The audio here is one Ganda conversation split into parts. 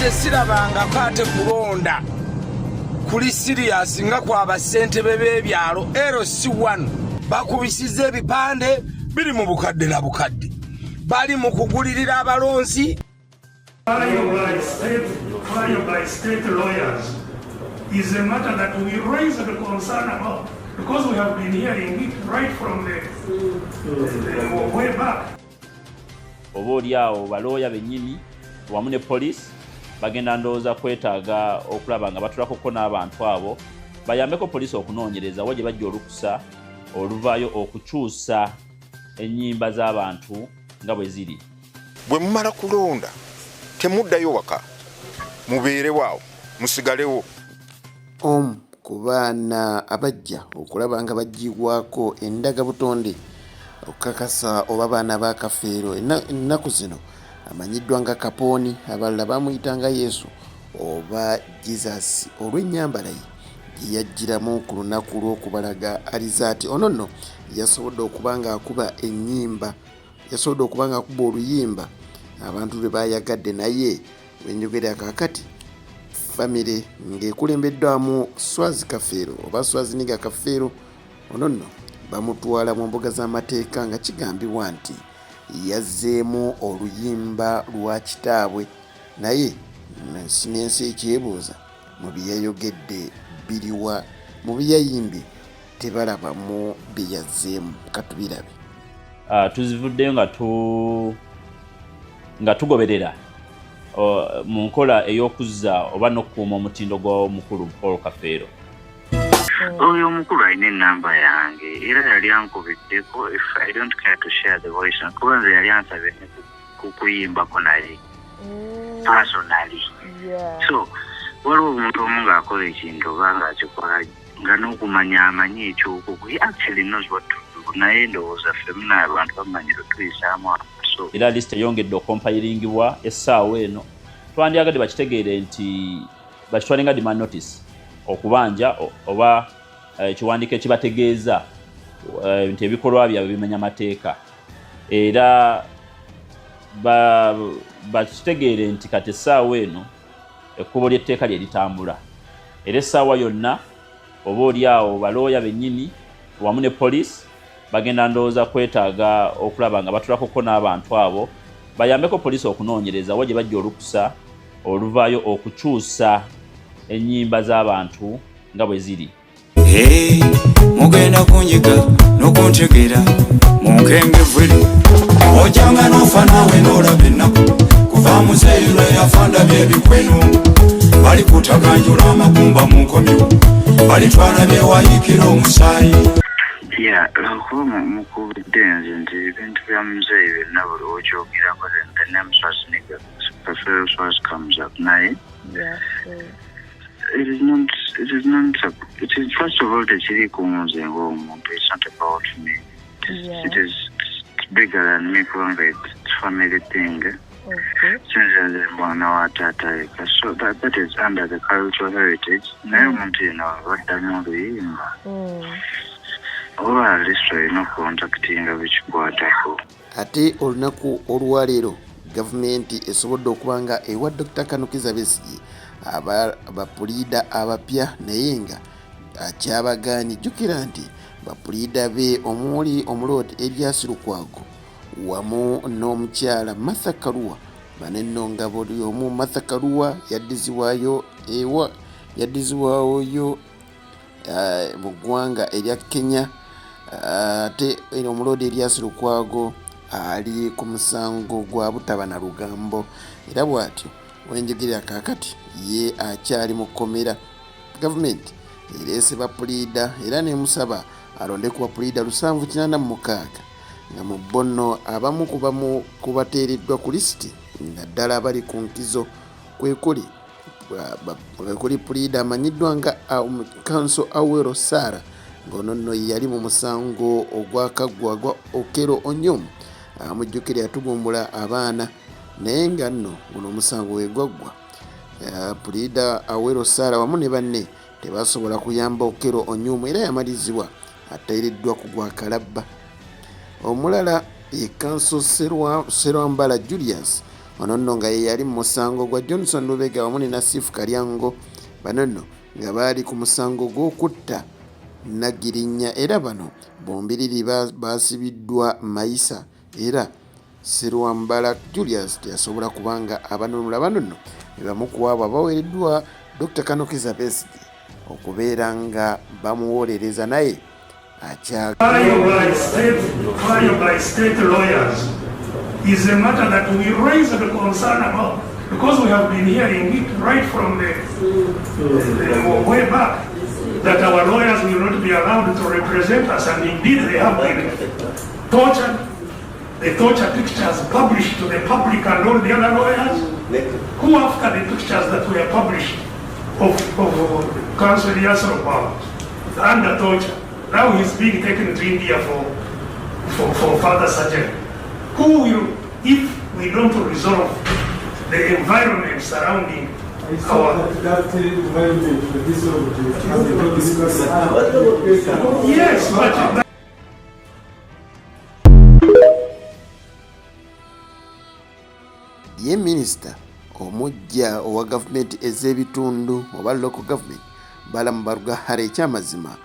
kye sirabangako ate kulonda kuli sirias nga kwaba ssentebe b'ebyalo LC1 bakubisiza ebipande biri mu bukadde na bukadde bali mu kugulirira abalonzi. By state lawyers is a matter that we raise the concern about because we have been hearing it right from the way back. Oboolyawo balooya bennyini wamu ne poliisi bagenda ndowooza kwetaaga okulaba nga batulakoko n'abantu abo bayambeko poliisi okunoonyereza wa gye bajja olukusa oluvaayo okukyusa ennyimba z'abantu nga bwe ziri. Bwe mumala kulonda temuddayo waka mubeerewaawo musigalewo. Omu ku baana abajja okulaba nga baggyibwako endagabutonde okukakasa oba baana ba Kafeero ennaku zino amanyiddwa nga Kapooni, abalala bamuyitanga Yesu oba Jesus olw'ennyambala ye gye yajjiramu ku lunaku lw'okubalaga alizaati. Ono nno yasobodde okuba nga akuba ennyimba, yasobodde okuba nga akuba oluyimba abantu lwe bayagadde, naye wenjogera kaakati famire ng'ekulembeddwamu Swazi Kafeero oba Swaziniga Kafeero, ono nno bamutwala mu mbuga z'amateeka nga kigambibwa nti yazzeemu oluyimba lwa kitaabwe, naye n'ensi ekyebuuza mu byeyayogedde biriwa, mu byeyayimbye tebalabamu bye yazzeemu. Katubirabe. Tuzivuddeyo nga tugoberera mu nkola ey'okuzza oba n'okukuuma omutindo gw'omukulu Paul Kafeero. Oyo omukulu alina ennamba yange era yali ankubiddeko if I don't care to share the voice kuba nze yali ansabye kukuyimbako naye personally. So waliwo omuntu omu ng'akola ekintu oba ng'akikola nga n'okumanya amanyi ekyoko he actually knows what to do, naye ndowooza ffemuna abantu bamanyire tuyisaamu awo. Era list eyongedde okompayiriingibwa essaawa eno twandyagadde bakitegeere nti bakitwale nga demand notice okubanja oba ekiwandiiko ekibategeeza nti ebikolwa byabwe bimenya amateeka, era bakitegeere nti kati essaawa eno ekkubo ly'etteeka lye litambula, era essaawa yonna oboolyawo balooya bennyini wamu ne poliisi bagenda ndowooza kwetaaga okulaba nga batulakoko n'abantu abo bayambeko poliisi okunoonyereza wa gye bajja olukusa oluvaayo okukyusa ennyimba z'abantu nga bwe ziri. Mugenda kunjiga n'okuntegera mu nkengevvuli ojjanga n'ofa naawe n'olaba ennaku kuva muzeeyi lwe yafanda by'ebikwenu balikutaganjula amagumba mu nkomyo balitwala byewayiikira omusaayi. Lwakuba mukubidde nze nti ebintu bya muzeeyi byonna buli okyogirako the name Swaziniga Kafeero Swaz comes up naye. It is first of all tekiri ku nze ng'omuntu, it's not about me. It's bigger than me kubanga it's family thing. Since nze mwana wa taata yeka, so that is under the cultural heritage. Naye omuntu yena baddamu oluyimba oba alisi olina okukontaktinga bikikwatako. Ate olunaku olwaleero gavumenti esobodde okuba nga ewa Dr. Kanukiza Besigye abapuliida abapya naye nga akyabagaanye. Jjukira nti bapuliida be omuli omuloodi Erias Lukwago wamu n'omukyala Martha Karua banenno nga buli omu Martha Karua yaddizibwayo mu ggwanga erya Kenya, ate omuloodi Erias Lukwago ali ku musango gwa butaba na lugambo, era bw'atyo wenjogera kaakati ye akyali mu kkomera. Gavumenti ereese bapuliida era nemusaba alonde ku bapuliida 786 nga mu bbono abamu kubateereddwa ku lisiti nga ddala bali ku nkizo kwekuli puliida amanyiddwa nga Council Awero Sarah ng'ono nno yali mu musango ogwakaggwa gwa Okero Onyom amujjukira yatugumbula abaana naye nga nno guno omusango wegwaggwa. Puliida Awero Sarah wamu ne banne tebasobola kuyamba Okero Onyom era yamalizibwa ateereddwa ku gwa Kalabba. Omulala ye Council Serwambala Julius ono nno nga ye yali mu musango gwa Johnson Lubega wamu ne Nasifu Kalyango. Bano nno nga baali ku musango gw'okutta Nagirinya era bano bombiriri baasibiddwa Mayisa era Sirwambala Julius teyasobola kubanga abanunula bano nno ne bamu ku abo abaweereddwa Dr. Kanokiza Besigye okubeera nga bamuwolereza naye Trial by state lawyers is a matter that we raise the concern about because we have been hearing it right from the way back that our lawyers will not be allowed to represent us, and indeed they have been tortured. The torture pictures published to the public and all the other lawyers who, after the pictures that were published of Council Yasser under torture, now he's being taken to India for further surgery. Who will, if we don't resolve the environment surrounding our... Yes, but... Ye Minister omujja owa gavumenti ez'ebitundu oba local government Balamu Baruga ekyamazima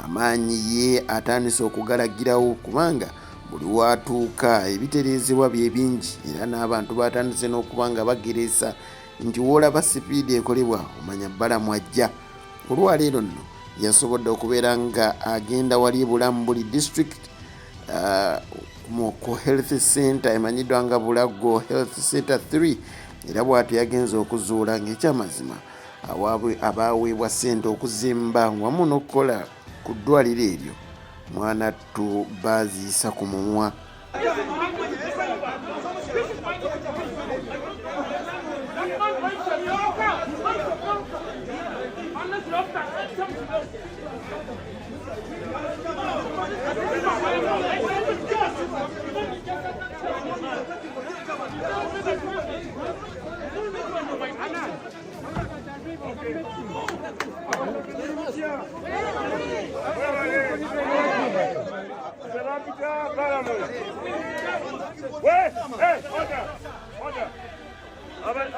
amaanyi ye atandise okugalagirawo kubanga buli watuuka ebitereezebwa bye bingi era n'abantu batandise n'okuba nga bageresa nti woolaba sipiidi ekolebwa omanya Balamu ajja. Olwaleero nno yasobodde okubeera nga agenda wali Bulamu buli district ku health center emanyiddwa nga Bulago Health Center 3 era bw'atyo yagenza okuzuula ng'ekyamazima abaweebwa ssente okuzimba wamu n'okukola ku ddwaliro eryo mwana ttu baziisa ku mumwa.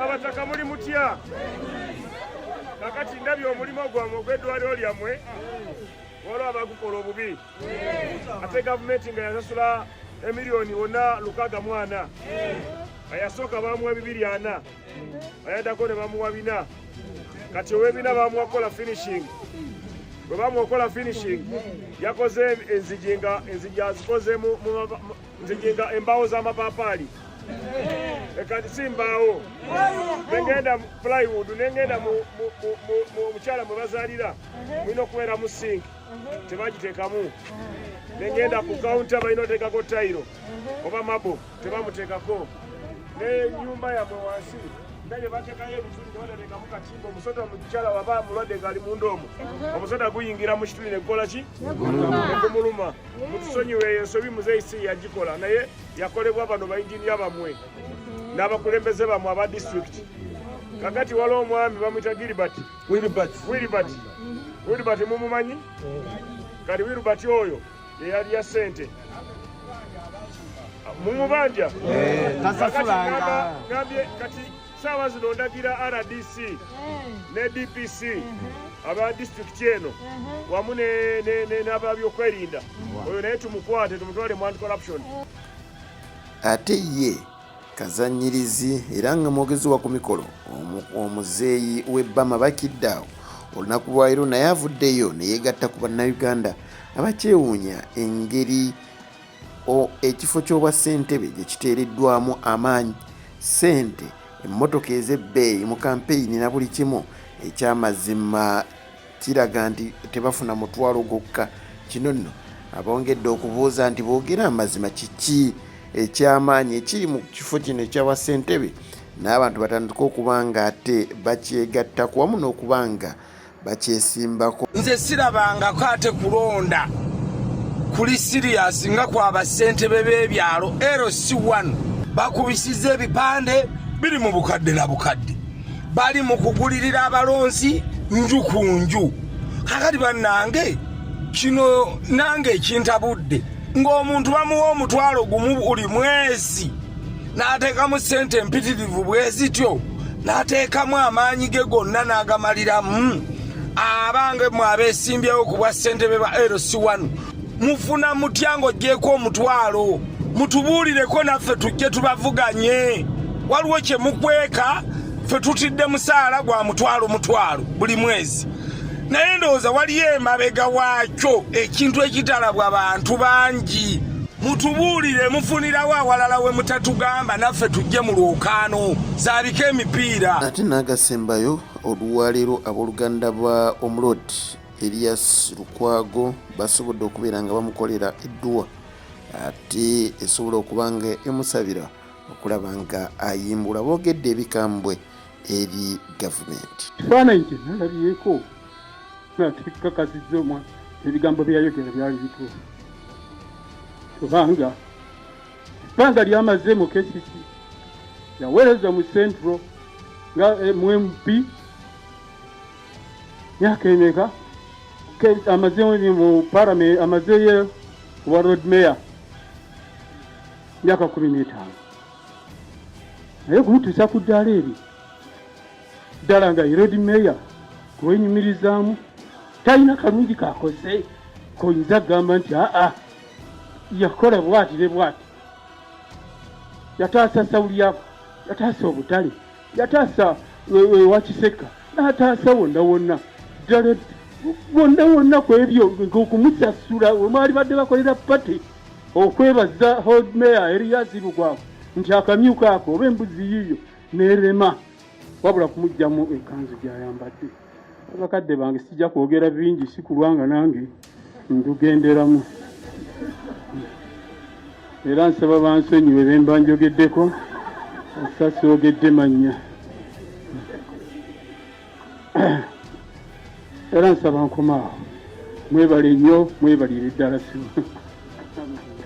Abataka muli mutya kakati ndabye omulimu gwammwe ogw'eddwaliro lyammwe olwo abagukola obubi ate gavumenti nga yasasula emiliyoni wonna 640 ayasooka bamuwa 240 ayaddako ne bamuwa 4 kati ow'ebina bamuwa kola finishing bwe bamuwa finishing yakoze enzigi azikoze nzigi nga embaawo z'amapaapaali ekati simbaawo nengenda plywood nengenda mu mukyala mwe bazaalira mulina okubeera mu sink tebagiteekamu nengenda ku counter balina oteekako tayiro oba mabo tebamuteekako n'ennyumba yammwe wansi ndaye bateekayo ebituli nebatateekamu katimba omusota mukyala waba mulwadde ngaali munda omwo omusota guyingira mu kituli negukola ki negumuluma mutusonyiwe ensobi muzeisi yagikola naye yakolebwa bano bayinginiya bamwe n'abakulembeze bamwe aba district kakati waliwo omwami bamwita Wilbert mumumanyi kati Wilbert oyo yeyali ya ssente mumubanja ngambye kati saawa zino ndagira RDC ne DPC aba district eno wamu n'ababyokwerinda oyo naye tumukwate tumutwale mu anti-corruption. Ate ye kazanyirizi era nga mwogezi wa ku mikolo omuzeeyi w'ebbama Bakiddaawo olunaku lwaleero naye avuddeyo ne yeegatta ku bannayuganda abakyewuunya engeri ekifo ky'obwa ssentebe gye kiteereddwamu amaanyi ssente emmotoka ez'ebbeeyi mu kampeyini na buli kimu. Ekyamazima kiraga nti tebafuna mutwalo gwokka. Kino nno abongedde okubuuza nti boogera amazima kiki ekyamaanyi ekiri mu kifo kino ekyawa ssentebe n'abantu batandika okuba nga ate bakyegattako wamu n'okuba nga bakyesimbako. Nze sirabangako ate kulonda kuli sirias nga kwaba ssentebe b'ebyalo LC1 bakubisiza ebipande biri mu bukadde na bukadde bali mu kugulirira abalonzi nju ku nju. Kakati bannange kino nange ekintabudde ng'omuntu bamuwa omutwalo gumu buli mwezi n'ateekamu ssente empitirivu bwe zityo n'ateekamu amaanyi ge gonna n'agamaliramu abange mwe abeesimbyewo ku bwa ssentebe ba LC1 mufuna mutya ng'oggyeko omutwalo mutubuulireko naffe tujje tubavuganye waliwo kye mukweka ffe tutidde musaala gwa mutwalo buli mwezi naye ndowooza waliyo emabega waakyo ekintu ekitalabwa bantu bangi mutubuulire mufunirawo awalala we mutatugamba naffe tujje mu lwokaano zaabika emipiira. Ate n'agasembayo olwaleero abooluganda bwa Omulot Elias Lukwago basobodde okubeera nga bamukolera edduwa ate esobola okuba nga emusabira okulaba nga ayimbula boogedde ebikambwe eri gavumenti. Kifaananyi kye nalabyeko natekakasizza omwa ebigambo byayogera byali bituufu kubanga ebbanga lyamaze mu KCC yaweereza mu Central nga mu MP myaka emeka amaze mu Parliament amaze wa Road Mayor myaka 15 naye kumutuusa ku ddaala eri ddala nga Road Mayor kuwenyumirizaamu talina kalungi kakoze koyinza kugamba nti yakola bwati ne bwati yataasa Sawulyaku yataasa obutale yataasa Wakiseka n'ataasa wonna ddala wonna ku ebyo okumusasula omwali badde bakolera pate okwebaza Road Mayor Elias Lukwago nti akamyuka ako oba embuzi yiyo n'erema wabula kumugjamu ekanzu gy'ayambadde. Abakadde bange sijja kwogera bingi si kulwanga nange ndugenderamu era nsaba bansonyiwe be mba njogeddeko sasoogedde mannya era nsaba nkomaawo mwebale nnyo mwebalire ddala simu.